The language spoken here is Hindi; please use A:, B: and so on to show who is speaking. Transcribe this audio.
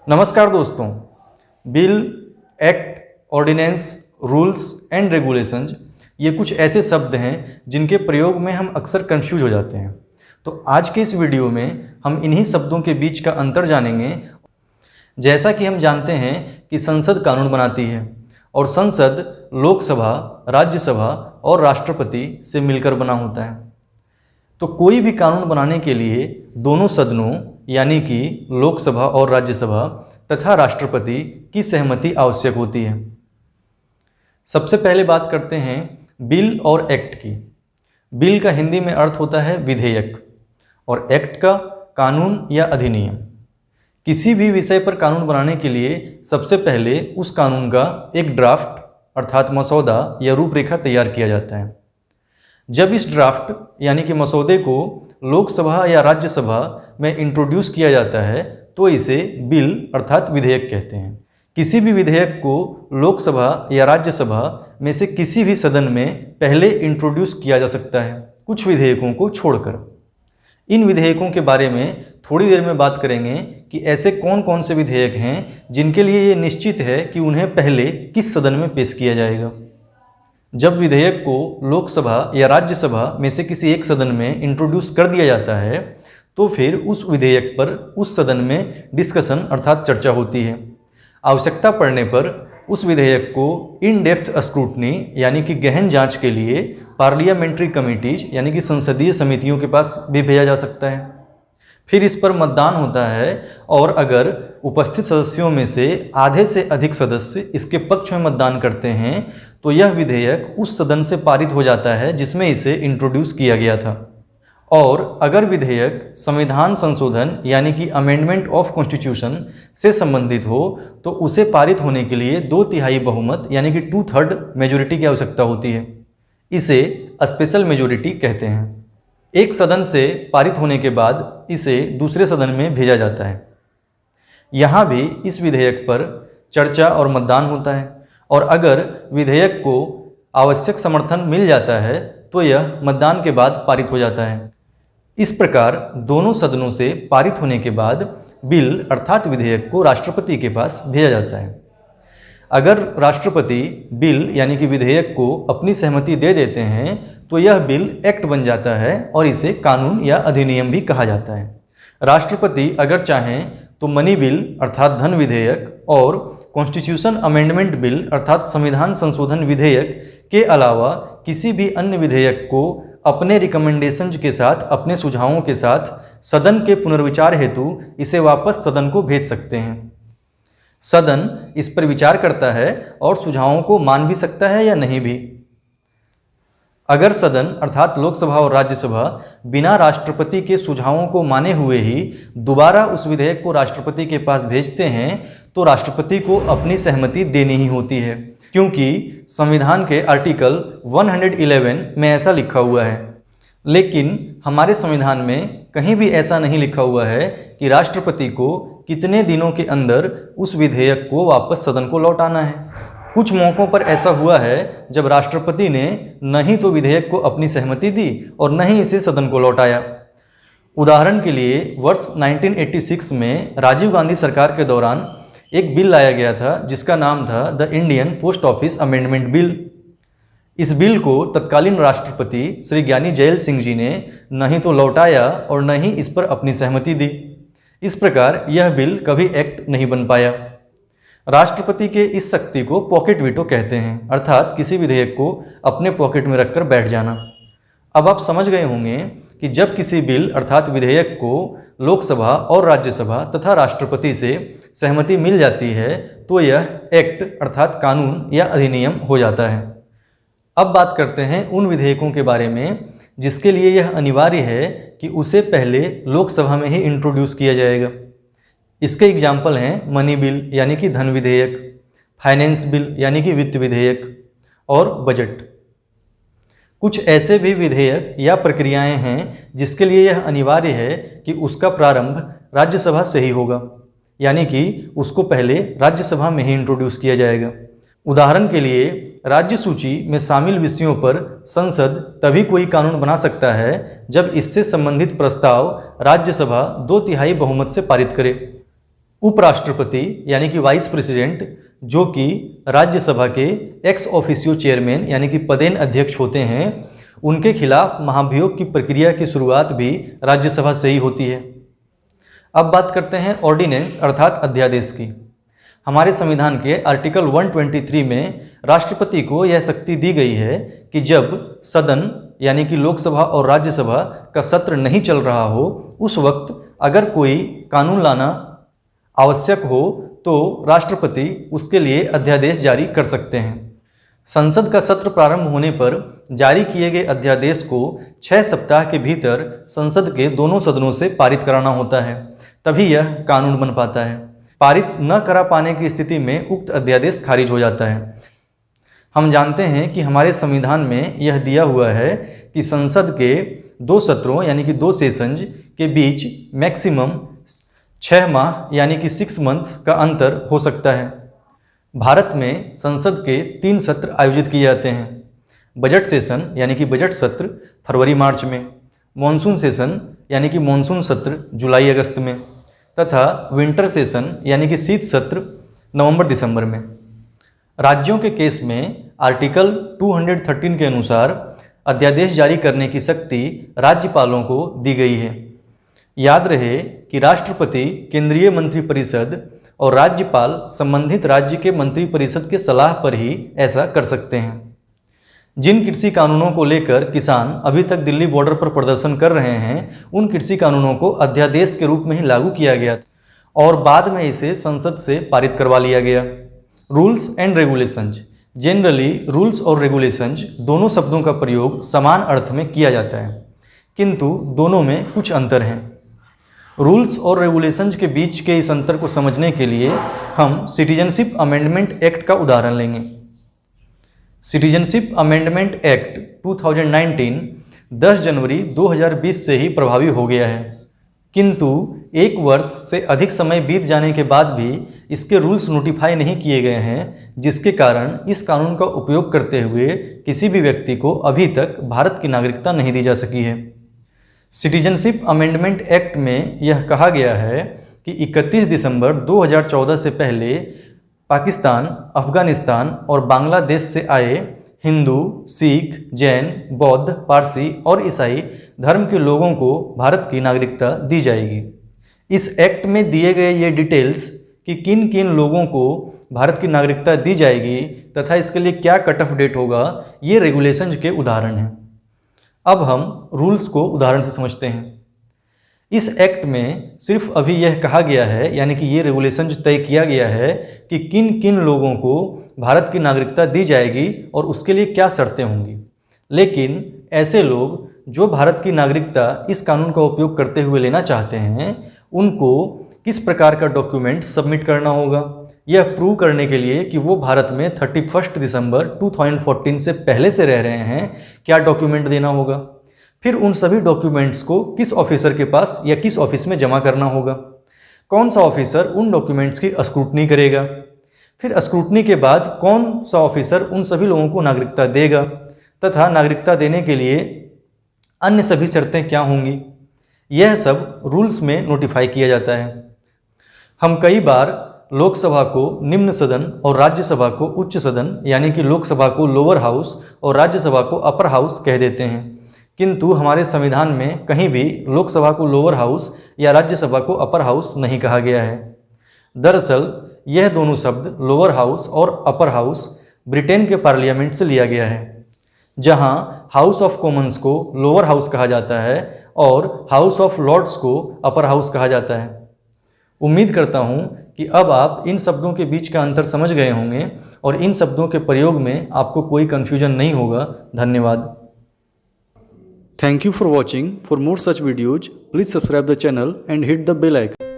A: नमस्कार दोस्तों। Bill, act, ordinance, rules and regulations ये कुछ ऐसे शब्द हैं जिनके प्रयोग में हम अक्सर कंफ्यूज हो जाते हैं। तो आज के इस वीडियो में हम इन्हीं शब्दों के बीच का अंतर जानेंगे। जैसा कि हम जानते हैं कि संसद कानून बनाती है और संसद लोकसभा, राज्यसभा और राष्ट्रपति से मिलकर बना होता है। तो कोई भी कानून बनाने के लिए दोनों सदनों यानी कि लोकसभा और राज्यसभा तथा राष्ट्रपति की सहमति आवश्यक होती है। सबसे पहले बात करते हैं बिल और एक्ट की। बिल का हिंदी में अर्थ होता है विधेयक और एक्ट का कानून या अधिनियम। किसी भी विषय पर कानून बनाने के लिए सबसे पहले उस कानून का एक ड्राफ्ट अर्थात मसौदा या रूपरेखा तैयार किया जाता है। जब इस ड्राफ्ट यानी कि मसौदे को लोकसभा या राज्यसभा में इंट्रोड्यूस किया जाता है तो इसे बिल अर्थात विधेयक कहते हैं। किसी भी विधेयक को लोकसभा या राज्यसभा में से किसी भी सदन में पहले इंट्रोड्यूस किया जा सकता है, कुछ विधेयकों को छोड़कर। इन विधेयकों के बारे में थोड़ी देर में बात करेंगे कि ऐसे कौन कौन से विधेयक हैं जिनके लिए ये निश्चित है कि उन्हें पहले किस सदन में पेश किया जाएगा। जब विधेयक को लोकसभा या राज्यसभा में से किसी एक सदन में इंट्रोड्यूस कर दिया जाता है तो फिर उस विधेयक पर उस सदन में डिस्कशन अर्थात चर्चा होती है। आवश्यकता पड़ने पर उस विधेयक को इन डेप्थ स्क्रूटनी यानी कि गहन जांच के लिए पार्लियामेंट्री कमिटीज यानी कि संसदीय समितियों के पास भी भेजा जा सकता है। फिर इस पर मतदान होता है और अगर उपस्थित सदस्यों में से आधे से अधिक सदस्य इसके पक्ष में मतदान करते हैं तो यह विधेयक उस सदन से पारित हो जाता है जिसमें इसे इंट्रोड्यूस किया गया था। और अगर विधेयक संविधान संशोधन यानी कि अमेंडमेंट ऑफ कॉन्स्टिट्यूशन से संबंधित हो तो उसे पारित होने के लिए 2/3 बहुमत यानी कि 2/3 मेजोरिटी की आवश्यकता होती है। इसे स्पेशल मेजोरिटी कहते हैं। एक सदन से पारित होने के बाद इसे दूसरे सदन में भेजा जाता है। यहाँ भी इस विधेयक पर चर्चा और मतदान होता है और अगर विधेयक को आवश्यक समर्थन मिल जाता है तो यह मतदान के बाद पारित हो जाता है। इस प्रकार दोनों सदनों से पारित होने के बाद बिल अर्थात विधेयक को राष्ट्रपति के पास भेजा जाता है। अगर राष्ट्रपति बिल यानी कि विधेयक को अपनी सहमति दे देते हैं तो यह बिल एक्ट बन जाता है और इसे कानून या अधिनियम भी कहा जाता है। राष्ट्रपति अगर चाहें तो मनी बिल अर्थात धन विधेयक और कॉन्स्टिट्यूशन अमेंडमेंट बिल अर्थात संविधान संशोधन विधेयक के अलावा किसी भी अन्य विधेयक को अपने रिकमेंडेशंस के साथ, अपने सुझावों के साथ सदन के पुनर्विचार हेतु इसे वापस सदन को भेज सकते हैं। सदन इस पर विचार करता है और सुझावों को मान भी सकता है या नहीं भी। अगर सदन अर्थात लोकसभा और राज्यसभा बिना राष्ट्रपति के सुझावों को माने हुए ही दोबारा उस विधेयक को राष्ट्रपति के पास भेजते हैं तो राष्ट्रपति को अपनी सहमति देनी ही होती है, क्योंकि संविधान के आर्टिकल 111 में ऐसा लिखा हुआ है। लेकिन हमारे संविधान में कहीं भी ऐसा नहीं लिखा हुआ है कि राष्ट्रपति को कितने दिनों के अंदर उस विधेयक को वापस सदन को लौटाना है। कुछ मौक़ों पर ऐसा हुआ है जब राष्ट्रपति ने न ही तो विधेयक को अपनी सहमति दी और न ही इसे सदन को लौटाया। उदाहरण के लिए वर्ष 1986 में राजीव गांधी सरकार के दौरान एक बिल लाया गया था जिसका नाम था the Indian post office amendment bill. इस बिल को तत्कालीन राष्ट्रपति श्री ज्ञानी जैल सिंह जी ने न ही तो लौटाया और न ही इस पर अपनी सहमति दी। इस प्रकार यह बिल कभी एक्ट नहीं बन पाया। राष्ट्रपति के इस शक्ति को पॉकेट वीटो कहते हैं, अर्थात किसी विधेयक को अपने पॉकेट में रखकर बैठ जाना। अब आप समझ गए होंगे कि जब किसी बिल अर्थात विधेयक को लोकसभा और राज्यसभा तथा राष्ट्रपति से सहमति मिल जाती है तो यह एक्ट अर्थात कानून या अधिनियम हो जाता है। अब बात करते हैं उन विधेयकों के बारे में जिसके लिए यह अनिवार्य है कि उसे पहले लोकसभा में ही इंट्रोड्यूस किया जाएगा। इसके एग्जाम्पल हैं मनी बिल यानी कि धन विधेयक, फाइनेंस बिल यानी कि वित्त विधेयक और बजट। कुछ ऐसे भी विधेयक या प्रक्रियाएं हैं जिसके लिए यह अनिवार्य है कि उसका प्रारंभ राज्यसभा से ही होगा, यानी कि उसको पहले राज्यसभा में ही इंट्रोड्यूस किया जाएगा। उदाहरण के लिए राज्य सूची में शामिल विषयों पर संसद तभी कोई कानून बना सकता है जब इससे संबंधित प्रस्ताव राज्यसभा 2/3 बहुमत से पारित करे। उपराष्ट्रपति यानी कि वाइस प्रेसिडेंट, जो कि राज्यसभा के एक्स ऑफिशियो चेयरमैन यानी कि पदेन अध्यक्ष होते हैं, उनके खिलाफ महाभियोग की प्रक्रिया की शुरुआत भी राज्यसभा से ही होती है। अब बात करते हैं ऑर्डिनेंस अर्थात अध्यादेश की। हमारे संविधान के आर्टिकल 123 में राष्ट्रपति को यह शक्ति दी गई है कि जब सदन यानी कि लोकसभा और राज्यसभा का सत्र नहीं चल रहा हो, उस वक्त अगर कोई कानून लाना आवश्यक हो तो राष्ट्रपति उसके लिए अध्यादेश जारी कर सकते हैं। संसद का सत्र प्रारंभ होने पर जारी किए गए अध्यादेश को 6 सप्ताह के भीतर संसद के दोनों सदनों से पारित कराना होता है, तभी यह कानून बन पाता है। पारित न करा पाने की स्थिति में उक्त अध्यादेश खारिज हो जाता है। हम जानते हैं कि हमारे संविधान में यह दिया हुआ है कि संसद के 2 सत्रों यानी कि 2 सेशंस के बीच मैक्सिमम 6 माह यानी कि 6 मंथ्स का अंतर हो सकता है। भारत में संसद के 3 सत्र आयोजित किए जाते हैं। बजट सेशन यानी कि बजट सत्र फरवरी मार्च में, मॉनसून सेशन यानी कि मॉनसून सत्र जुलाई अगस्त में, तथा विंटर सेशन यानी कि शीत सत्र नवंबर दिसंबर में। राज्यों के केस में आर्टिकल 213 के अनुसार अध्यादेश जारी करने की शक्ति राज्यपालों को दी गई है। याद रहे कि राष्ट्रपति केंद्रीय मंत्रिपरिषद और राज्यपाल संबंधित राज्य के मंत्रिपरिषद के सलाह पर ही ऐसा कर सकते हैं। जिन कृषि कानूनों को लेकर किसान अभी तक दिल्ली बॉर्डर पर प्रदर्शन कर रहे हैं, उन कृषि कानूनों को अध्यादेश के रूप में ही लागू किया गया और बाद में इसे संसद से पारित करवा लिया गया। Rules and regulations. Generally rules और रेगुलेशंस दोनों शब्दों का प्रयोग समान अर्थ में किया जाता है, किंतु दोनों में कुछ अंतर हैं। रूल्स और रेगुलेशंस के बीच के इस अंतर को समझने के लिए हम सिटीजनशिप अमेंडमेंट एक्ट का उदाहरण लेंगे। सिटीजनशिप अमेंडमेंट एक्ट 2019 10 जनवरी 2020 से ही प्रभावी हो गया है, किंतु 1 वर्ष से अधिक समय बीत जाने के बाद भी इसके रूल्स नोटिफाई नहीं किए गए हैं, जिसके कारण इस कानून का उपयोग करते हुए किसी भी व्यक्ति को अभी तक भारत की नागरिकता नहीं दी जा सकी है। सिटीजनशिप अमेंडमेंट एक्ट में यह कहा गया है कि 31 दिसंबर 2014 से पहले पाकिस्तान, अफगानिस्तान और बांग्लादेश से आए हिंदू, सिख, जैन, बौद्ध, पारसी और ईसाई धर्म के लोगों को भारत की नागरिकता दी जाएगी। इस एक्ट में दिए गए ये डिटेल्स कि किन किन लोगों को भारत की नागरिकता दी जाएगी तथा इसके लिए क्या कट ऑफ डेट होगा, ये रेगुलेशंस के उदाहरण हैं। अब हम रूल्स को उदाहरण से समझते हैं। इस एक्ट में सिर्फ अभी यह कहा गया है, यानी कि ये रेगुलेशंस तय किया गया है कि किन किन लोगों को भारत की नागरिकता दी जाएगी और उसके लिए क्या शर्तें होंगी। लेकिन ऐसे लोग जो भारत की नागरिकता इस कानून का उपयोग करते हुए लेना चाहते हैं, उनको किस प्रकार का डॉक्यूमेंट सबमिट करना होगा, यह प्रूव करने के लिए कि वो भारत में 31 दिसंबर 2014 से पहले से रह रहे हैं, क्या डॉक्यूमेंट देना होगा। फिर उन सभी डॉक्यूमेंट्स को किस ऑफिसर के पास या किस ऑफिस में जमा करना होगा, कौन सा ऑफिसर उन डॉक्यूमेंट्स की स्क्रूटनी करेगा, फिर स्क्रूटनी के बाद कौन सा ऑफिसर उन सभी लोगों को नागरिकता देगा तथा नागरिकता देने के लिए अन्य सभी शर्तें क्या होंगी, यह सब रूल्स में नोटिफाई किया जाता है। हम कई बार लोकसभा को निम्न सदन और राज्यसभा को उच्च सदन, यानी कि लोकसभा को लोअर हाउस और राज्यसभा को अपर हाउस कह देते हैं, किंतु हमारे संविधान में कहीं भी लोकसभा को लोअर हाउस या राज्यसभा को अपर हाउस नहीं कहा गया है। दरअसल यह दोनों शब्द लोअर हाउस और अपर हाउस ब्रिटेन के पार्लियामेंट से लिया गया है, जहां हाउस ऑफ कॉमन्स को लोअर हाउस कहा जाता है और हाउस ऑफ लॉर्ड्स को अपर हाउस कहा जाता है। उम्मीद करता हूं कि अब आप इन शब्दों के बीच का अंतर समझ गए होंगे और इन शब्दों के प्रयोग में आपको कोई कन्फ्यूजन नहीं होगा। धन्यवाद। Thank you for watching. For more such videos, please subscribe the channel and hit the bell icon.